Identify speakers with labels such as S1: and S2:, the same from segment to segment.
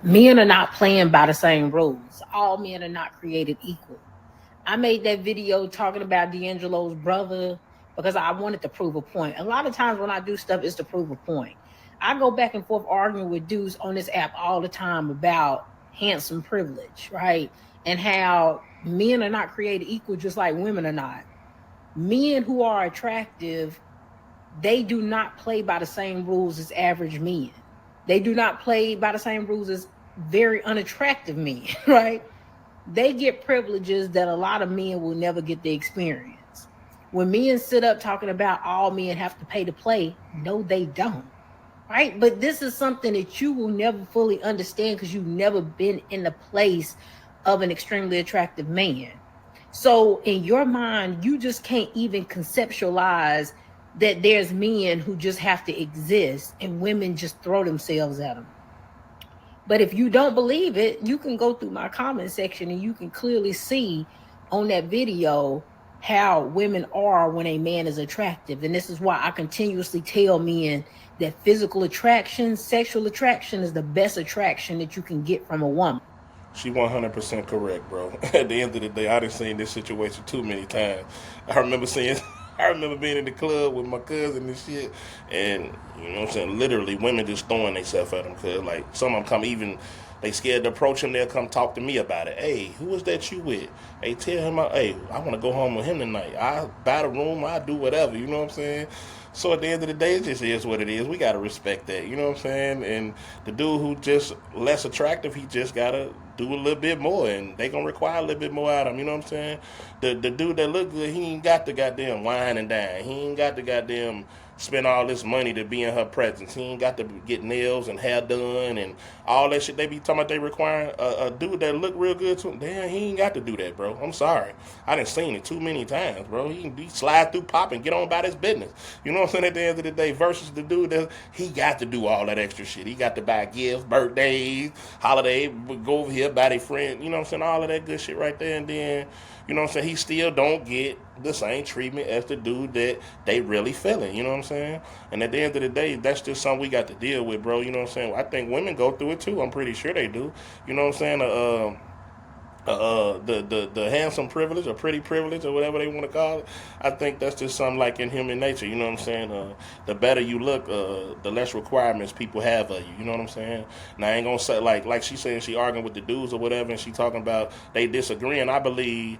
S1: Men are not playing by the same rules. All men are not created equal. I made that video talking about D'Angelo's brother because I wanted to prove a point. A lot of times when I do stuff, it's to prove a point. I go back and forth arguing with dudes on this app all the time about handsome privilege, right? And how men are not created equal just like women are not. Men who are attractive, they do not play by the same rules as average men. They do not play by the same rules as very unattractive men, right? They get privileges that a lot of men will never get the experience. When men sit up talking about all men have to pay to play, no, they don't. Right? But this is something that you will never fully understand because you've never been in the place of an extremely attractive man. So in your mind, you just can't even conceptualize that there's men who just have to exist and women just throw themselves at them. But if you don't believe it, you can go through my comment section and you can clearly see on that video how women are when a man is attractive. And this is why I continuously tell men that physical attraction, sexual attraction is the best attraction that you can get from a woman.
S2: She 100% correct, bro. At the end of the day, I done seen this situation too many times. I remember seeing, I remember being in the club with my cousin and shit, and you know what I'm saying. Literally, women just throwing themselves at them because like some of them come even. They scared to approach him. They'll come talk to me about it. Hey, who was that you with? Hey, tell him, hey, I want to go home with him tonight. I buy the room. I do whatever. You know what I'm saying? So at the end of the day, it just is what it is. We gotta respect that. You know what I'm saying? And the dude who just less attractive, he just gotta do a little bit more, and they gonna require a little bit more out of him. You know what I'm saying? The dude that look good, he ain't got the goddamn wine and dine. He ain't got the goddamn spend all this money to be in her presence. He ain't got to get nails and hair done and all that shit. They be talking about they requiring a dude that look real good to him. Damn, he ain't got to do that, bro. I'm sorry. I done seen it too many times, bro. He slide through pop and get on about his business. You know what I'm saying? At the end of the day, versus the dude that he got to do all that extra shit. He got to buy gifts, birthdays, holiday, go over here, buy their friend. You know what I'm saying? All of that good shit right there. And then, you know what I'm saying? He still don't get the same treatment as the dude that they really feeling. You know what I'm saying? And at the end of the day, that's just something we got to deal with, bro. You know what I'm saying? I think women go through it too. I'm pretty sure they do. You know what I'm saying? The handsome privilege or pretty privilege or whatever they want to call it. I think that's just something like in human nature. You know what I'm saying? The better you look, the less requirements people have of you. You know what I'm saying? Now I ain't gonna say like she saying she arguing with the dudes or whatever, and she talking about they disagreeing. I believe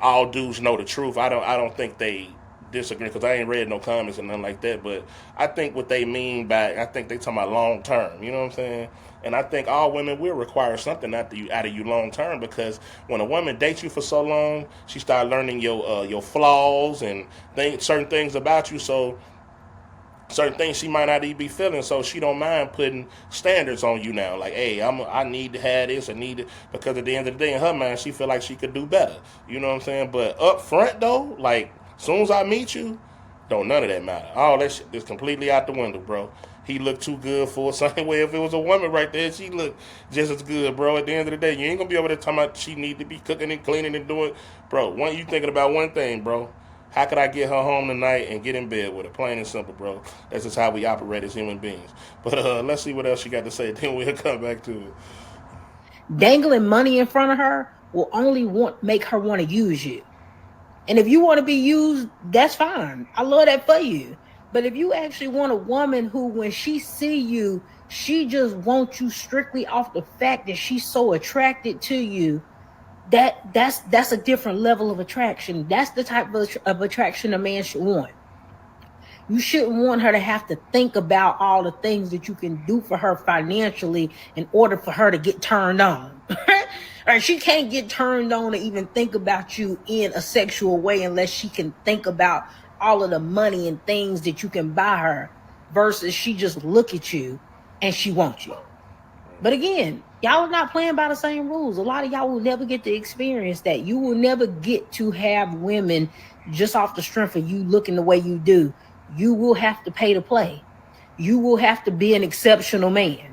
S2: all dudes know the truth. I don't think they disagree because I ain't read no comments and nothing like that. But I think what they mean by I think they talking about long term. You know what I'm saying? And I think all women will require something out of you long term because when a woman dates you for so long, she start learning your flaws and certain things about you. So certain things she might not even be feeling, so she don't mind putting standards on you now. Like, hey, I need to have this, I need it, because at the end of the day, in her mind, she feel like she could do better. You know what I'm saying? But up front though, like, as soon as I meet you, don't none of that matter. All that shit is completely out the window, bro. He looked too good for it. Same way if it was a woman right there, she looked just as good, bro. At the end of the day, you ain't gonna be able to tell me she need to be cooking and cleaning and doing, bro. One, you thinking about one thing, bro. How could I get her home tonight and get in bed with her? Plain and simple, bro. That's just how we operate as human beings. But let's see what else she got to say. Then we'll come back to it.
S1: Dangling money in front of her will only want make her want to use you. And if you want to be used, that's fine. I love that for you. But if you actually want a woman who, when she see you, she just wants you strictly off the fact that she's so attracted to you, that's a different level of attraction. That's the type of attraction a man should want. You shouldn't want her to have to think about all the things that you can do for her financially in order for her to get turned on. Or she can't get turned on to even think about you in a sexual way unless she can think about all of the money and things that you can buy her versus she just look at you and she wants you. But again, y'all are not playing by the same rules. A lot of y'all will never get to experience that. You will never get to have women just off the strength of you looking the way you do. You will have to pay to play. You will have to be an exceptional man.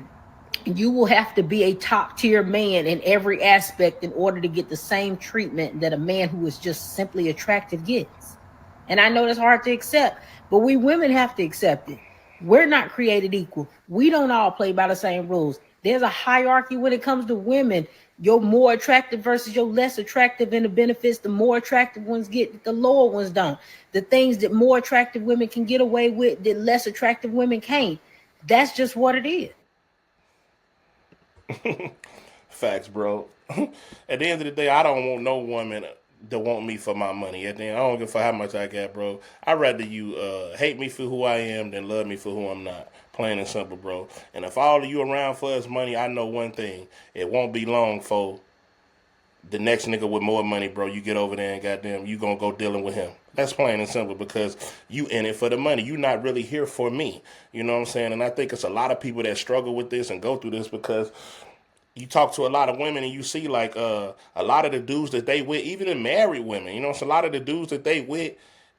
S1: You will have to be a top tier man in every aspect in order to get the same treatment that a man who is just simply attractive gets. And I know that's hard to accept, but we women have to accept it. We're not created equal. We don't all play by the same rules. There's a hierarchy when it comes to women. You're more attractive versus your less attractive, and the benefits the more attractive ones get, the lower ones don't. The things that more attractive women can get away with that less attractive women can't. That's just what it is.
S2: Facts, bro. At the end of the day, I don't want no woman to want me for my money. At the end, I don't give a fuck how much I got, bro. I'd rather you hate me for who I am than love me for who I'm not. Plain and simple, bro. And if all of you around for is money, I know one thing. It won't be long for the next nigga with more money, bro. You get over there and goddamn, you gonna go dealing with him. That's plain and simple because you in it for the money. You not really here for me. You know what I'm saying? And I think it's a lot of people that struggle with this and go through this because you talk to a lot of women and you see like a lot of the dudes that they with, even the married women, you know, it's a lot of the dudes that they with.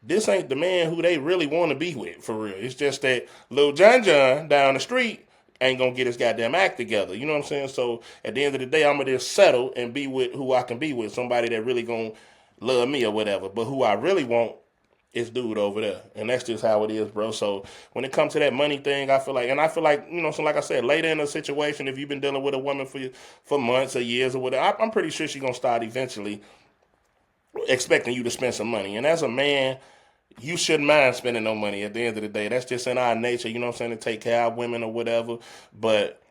S2: This ain't the man who they really want to be with for real. It's just that little John down the street ain't gonna get his goddamn act together. You know what I'm saying? So at the end of the day, I'm gonna just settle and be with who I can be with, somebody that really gonna love me or whatever. But who I really want is dude over there, and that's just how it is, bro. So when it comes to that money thing, I feel like you know, so like I said, later in a situation, if you've been dealing with a woman for months or years or whatever, I'm pretty sure she's gonna start eventually expecting you to spend some money. And as a man, you shouldn't mind spending no money. At the end of the day, that's just in our nature. You know what I'm saying, to take care of women or whatever. But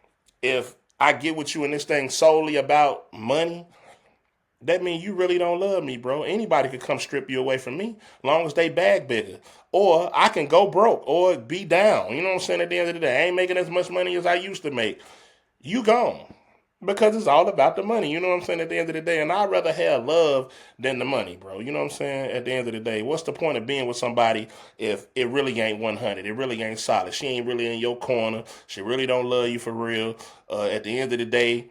S2: if I get with you and this thing solely about money, that means you really don't love me, bro. Anybody could come strip you away from me, long as they bag bigger. Or I can go broke or be down. You know what I'm saying? At the end of the day, I ain't making as much money as I used to make. You gone. Because it's all about the money. You know what I'm saying? At the end of the day. And I'd rather have love than the money, bro. You know what I'm saying? At the end of the day, what's the point of being with somebody if it really ain't 100? It really ain't solid. She ain't really in your corner. She really don't love you for real. At the end of the day,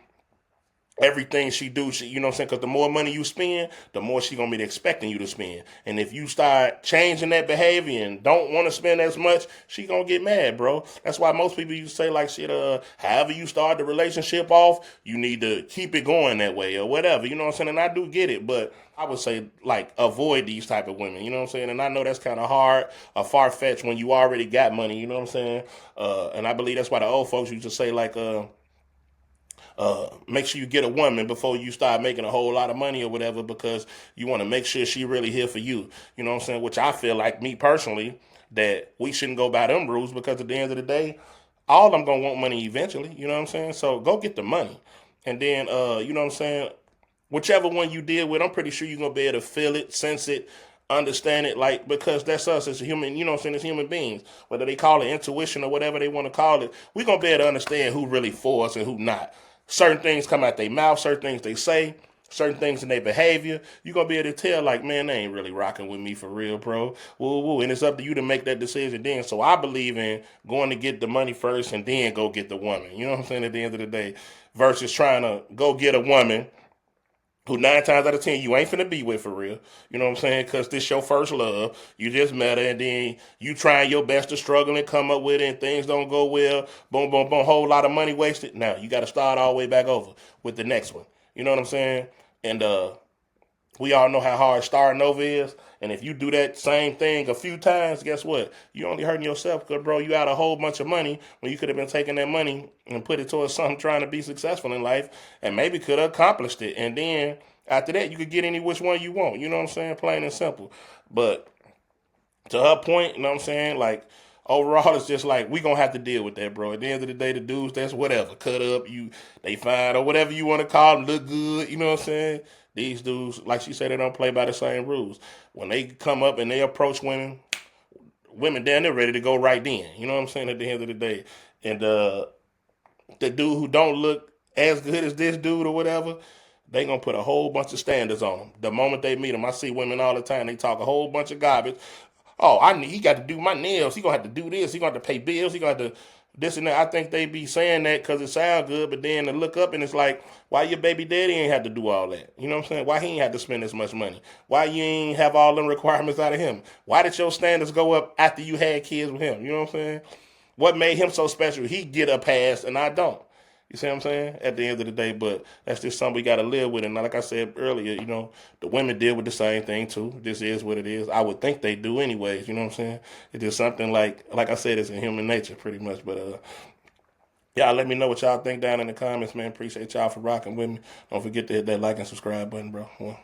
S2: everything she do, you know what I'm saying? Because the more money you spend, the more she gonna be expecting you to spend. And if you start changing that behavior and don't want to spend as much, she gonna get mad, bro. That's why most people used to say like shit, however you start the relationship off, you need to keep it going that way or whatever. You know what I'm saying? And I do get it, but I would say like avoid these type of women. You know what I'm saying? And I know that's kind of hard or far fetched when you already got money. You know what I'm saying? And I believe that's why the old folks used to say like make sure you get a woman before you start making a whole lot of money or whatever because you want to make sure she really here for you. You know what I'm saying? Which I feel like me personally that we shouldn't go by them rules because at the end of the day, all of them gonna want money eventually. You know what I'm saying? So go get the money, and then you know what I'm saying. Whichever one you deal with, I'm pretty sure you're gonna be able to feel it, sense it, understand it, like because that's us as a human, you know what I'm saying, as human beings. Whether they call it intuition or whatever they want to call it, we're gonna be able to understand who really for us and who not. Certain things come out their mouth, certain things they say, certain things in their behavior. You're gonna be able to tell, like, man, they ain't really rocking with me for real, bro. Woo woo. And it's up to you to make that decision then. So I believe in going to get the money first and then go get the woman. You know what I'm saying? At the end of the day, versus trying to go get a woman who 9 times out of 10 you ain't finna be with for real. You know what I'm saying? Because this your first love. You just met her and then you trying your best to struggle and come up with it and things don't go well. Boom, boom, boom. Whole lot of money wasted. Now you got to start all the way back over with the next one. You know what I'm saying? And we all know how hard starting over is. And if you do that same thing a few times, guess what? You only hurting yourself because, bro, you out a whole bunch of money when you could have been taking that money and put it towards something trying to be successful in life and maybe could have accomplished it. And then after that, you could get any which one you want. You know what I'm saying? Plain and simple. But to her point, you know what I'm saying? Like, overall, it's just like we gonna have to deal with that, bro. At the end of the day, the dudes, that's whatever. Cut up, they fine or whatever you want to call them, look good. You know what I'm saying? These dudes, like she said, they don't play by the same rules. When they come up and they approach women, women down there ready to go right then. You know what I'm saying? At the end of the day, and the dude who don't look as good as this dude or whatever, they gonna put a whole bunch of standards on them. The moment they meet them, I see women all the time. They talk a whole bunch of garbage. Oh, he got to do my nails. He gonna have to do this. He gonna have to pay bills. He gonna have to this and that. I think they be saying that because it sound good, but then to look up and it's like, why your baby daddy ain't have to do all that? You know what I'm saying? Why he ain't have to spend this much money? Why you ain't have all them requirements out of him? Why did your standards go up after you had kids with him? You know what I'm saying? What made him so special? He get a pass and I don't. You see what I'm saying? At the end of the day, but that's just something we got to live with. And like I said earlier, you know, the women deal with the same thing too. This is what it is. I would think they do anyways. You know what I'm saying? It's just something like I said, it's in human nature pretty much. But Y'all let me know what y'all think down in the comments, man. Appreciate y'all for rocking with me. Don't forget to hit that like and subscribe button, bro. Well,